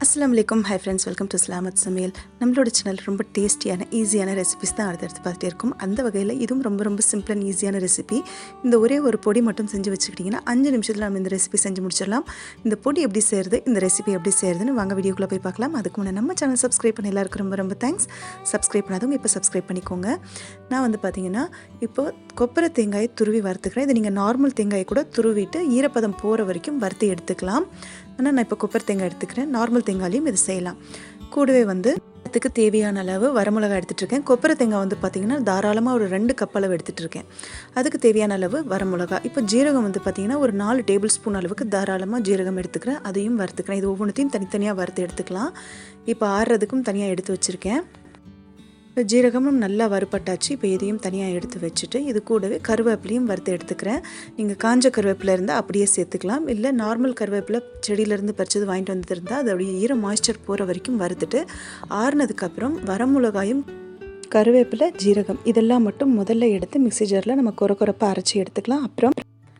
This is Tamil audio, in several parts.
அஸ்ஸலாமு அலைக்கும். ஹை ஃப்ரெண்ட்ஸ், வெல்கம் டு ஸ்லாமத் சமையல். நம்மளோட சேனல் ரொம்ப டேஸ்டியான ஈஸியான ரெசிபிஸ் தான் அடுத்தடுத்து பார்த்துட்டே இருக்கும். அந்த வகையில் இதுவும் ரொம்ப ரொம்ப சிம்பிள் அண்ட் ஈஸியான ரெசிபி. இந்த ஒரே ஒரு பொடி மட்டும் செஞ்சு வச்சுக்கிட்டிங்கன்னா 5 நிமிஷத்தில் நம்ம இந்த ரெசிபி செஞ்சு முடிச்சிடலாம். இந்த பொடி எப்படி செய்கிறது, இந்த ரெசிபி எப்படி செய்கிறதுன்னு வாங்க வீடியோக்குள்ளே போய் பார்க்கலாம். அதுக்கு முன்னே நம்ம சேனல் சப்ஸ்கிரைப் பண்ண எல்லாருக்கும் ரொம்ப ரொம்ப தேங்க்ஸ். சப்ஸ்கிரைப் பண்ணாதவங்க இப்போ சப்ஸ்கிரைப் பண்ணிக்கோங்க. நான் பார்த்தீங்கன்னா இப்போது கொப்பரை தேங்காயை துருவி வறுத்துக்கிறேன். இதை நீங்கள் நார்மல் தேங்காயை கூட துருவிட்டு ஈரப்பதம் போகிற வரைக்கும் வறுத்து எடுத்துக்கலாம். ஆனால் நான் இப்போ கொப்பரை தேங்காய் எடுத்துக்கிறேன். நார்மல் தேங்காயிலையும் இது செய்யலாம். கூடவே இதுக்கு தேவையான அளவு வரமிளகாய் எடுத்துகிட்ருக்கேன். கொப்பரை தேங்காய் பார்த்திங்கன்னா தாராளமாக ஒரு 2 கப் அளவு எடுத்துகிட்ருக்கேன். அதுக்கு தேவையான அளவு வரமிளகாய். இப்போ ஜீரகம் பார்த்திங்கன்னா ஒரு 4 டேபிள் ஸ்பூன் அளவுக்கு தாராளமாக ஜீரகம் எடுத்துக்கிறேன். அதையும் வறுத்துக்கிறேன். இது ஒவ்வொன்றையும் தனித்தனியாக வறுத்து எடுத்துக்கலாம். இப்போ ஆறுறதுக்கும் தனியாக எடுத்து வச்சுருக்கேன். இப்போ ஜீரகமும் நல்லா வறுப்பட்டாச்சு. இப்போ இதையும் தனியாக எடுத்து வச்சுட்டு இது கூடவே கருவேப்பிலையும் வறுத்து எடுத்துக்கிறேன். நீங்கள் காஞ்ச கருவேப்பிலை இருந்தால் அப்படியே சேர்த்துக்கலாம். இல்லை நார்மல் கருவேப்பிலை செடியிலேருந்து பறிச்சது வாங்கிட்டு வந்து இருந்தால் அதோடைய மாய்ஸ்சர் போகிற வரைக்கும் வறுத்துட்டு ஆறுனதுக்கப்புறம் வரமிளகாயும் கருவேப்பிலை ஜீரகம் இதெல்லாம் மட்டும் முதல்ல எடுத்து மிக்ஸி ஜாரில் நம்ம கொரப்பாக அரைச்சி எடுத்துக்கலாம். அப்புறம்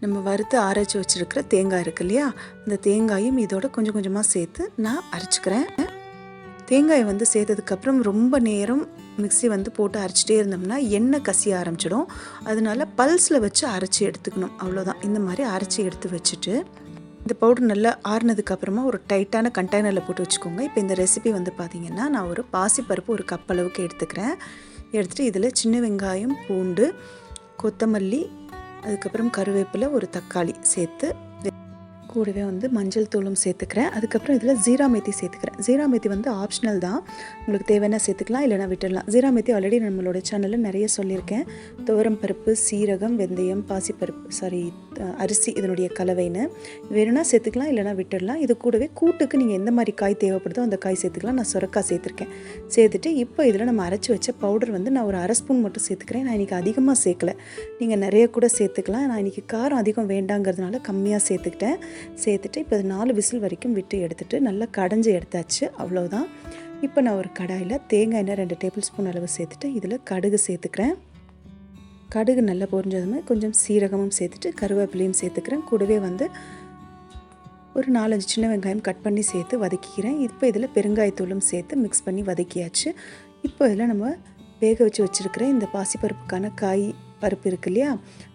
நம்ம வறுத்து அரைச்சி வச்சுருக்கிற தேங்காய் இருக்கு இல்லையா, அந்த தேங்காயும் இதோட கொஞ்சம் கொஞ்சமாக சேர்த்து நான் அரைச்சிக்கிறேன். தேங்காய் சேர்த்ததுக்கப்புறம் ரொம்ப நேரம் மிக்ஸி போட்டு அரைச்சிட்டே இருந்தோம்னா எண்ணெய் கசிய ஆரம்பிச்சிடும். அதனால பல்ஸில் வச்சு அரைச்சி எடுத்துக்கணும். அவ்வளோதான். இந்த மாதிரி அரைச்சி எடுத்து வச்சுட்டு இந்த பவுடர் நல்லா ஆறுனதுக்கப்புறமா ஒரு டைட்டான கண்டெய்னரில் போட்டு வச்சுக்கோங்க. இப்போ இந்த ரெசிபி பார்த்திங்கன்னா நான் ஒரு பாசிப்பருப்பு ஒரு கப் அளவுக்கு எடுத்துக்கிறேன். எடுத்துகிட்டு இதில் சின்ன வெங்காயம், பூண்டு, கொத்தமல்லி, அதுக்கப்புறம் கருவேப்பிலை, ஒரு தக்காளி சேர்த்து கூடவே மஞ்சள் தூளும் சேர்த்துக்கிறேன். அதுக்கப்புறம் இதில் ஜீரா மேத்தி சேர்த்துக்கிறேன். ஜீரா மேத்தி ஆப்ஷனல் தான். உங்களுக்கு தேவைன்னா சேர்த்துக்கலாம், இல்லைனா விட்டுடலாம். ஜீரா மேத்தி ஆல்ரெடி நம்மளோட சேனலில் நிறைய சொல்லியிருக்கேன். துவரம் பருப்பு, சீரகம், வெந்தயம், பாசிப்பருப்பு அரிசி இதனுடைய கலவைன்னு வேணும்னா சேர்த்துக்கலாம், இல்லைனா விட்டுடலாம். இது கூடவே கூட்டுக்கு நீங்கள் எந்த மாதிரி காய் தேவைப்படுதோ அந்த காய் சேர்த்துக்கலாம். நான் சுரக்காய் சேர்த்துருக்கேன். சேர்த்துட்டு இப்போ இதில் நம்ம அரைச்சி வச்ச பவுடர் நான் ஒரு 1/2 ஸ்பூன் மட்டும் சேர்த்துக்கிறேன். நான் இன்றைக்கி அதிகமாக சேர்க்கலை, நீங்கள் நிறைய கூட சேர்த்துக்கலாம். நான் இன்றைக்கி காரம் அதிகம் வேண்டாங்கிறதுனால கம்மியாக சேர்த்துட்டு இப்போ 4 விசில் வரைக்கும் விட்டு எடுத்துகிட்டு நல்லா கடைஞ்சி எடுத்தாச்சு. அவ்வளோதான். இப்போ நான் ஒரு கடாயில் தேங்காய் எண்ணெய் 2 டேபிள் ஸ்பூன் அளவு சேர்த்துட்டு இதில் கடுகு சேர்த்துக்கிறேன். கடுகு நல்லா பொரிஞ்சதுமே கொஞ்சம் சீரகமும் சேர்த்துட்டு கருவேப்பிலையும் சேர்த்துக்கிறேன். கூடவே ஒரு 4-5 சின்ன வெங்காயம் கட் பண்ணி சேர்த்து வதக்கிக்கிறேன். இப்போ இதில் பெருங்காயத்தூளும் சேர்த்து மிக்ஸ் பண்ணி வதக்கியாச்சு. இப்போ இதில் நம்ம வேக வச்சுருக்கிற இந்த பாசிப்பருப்புக்கான பருப்பு இருக்கு இல்லையா,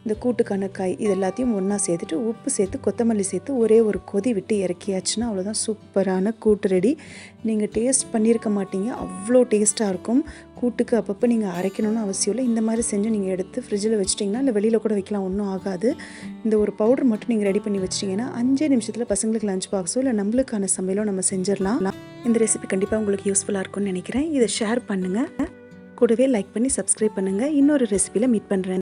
இந்த கூட்டுக்கான காய் இது எல்லாத்தையும் ஒன்றா சேர்த்துட்டு உப்பு சேர்த்து கொத்தமல்லி சேர்த்து ஒரே ஒரு கொதி விட்டு இறக்கியாச்சுன்னா அவ்வளோதான். சூப்பரான கூட்டு ரெடி. நீங்கள் டேஸ்ட் பண்ணியிருக்க மாட்டீங்க, அவ்வளோ டேஸ்ட்டாக இருக்கும். கூட்டுக்கு அப்பப்போ நீங்கள் அரைக்கணும்னு அவசியம் இல்லை. இந்த மாதிரி செஞ்சு நீங்கள் எடுத்து ஃப்ரிட்ஜில் வச்சிட்டிங்கன்னா இல்லை வெளியில் கூட வைக்கலாம், ஒன்றும் ஆகாது. இந்த ஒரு பவுடர் மட்டும் நீங்கள் ரெடி பண்ணி வச்சிட்டிங்கன்னா 5 நிமிஷத்தில் பசங்களுக்கு லஞ்ச் பாக்ஸோ இல்லை நம்மளுக்கான சமையலோ நம்ம செஞ்சிடலாம். இந்த ரெசிபி கண்டிப்பாக உங்களுக்கு யூஸ்ஃபுல்லாக இருக்கும்னு நினைக்கிறேன். இதை ஷேர் பண்ணுங்கள். கூடவே லைக் பண்ணி சப்ஸ்கிரைப் பண்ணுங்கள். இன்னொரு ரெசிபியில் மீட் பண்ணுறேன்.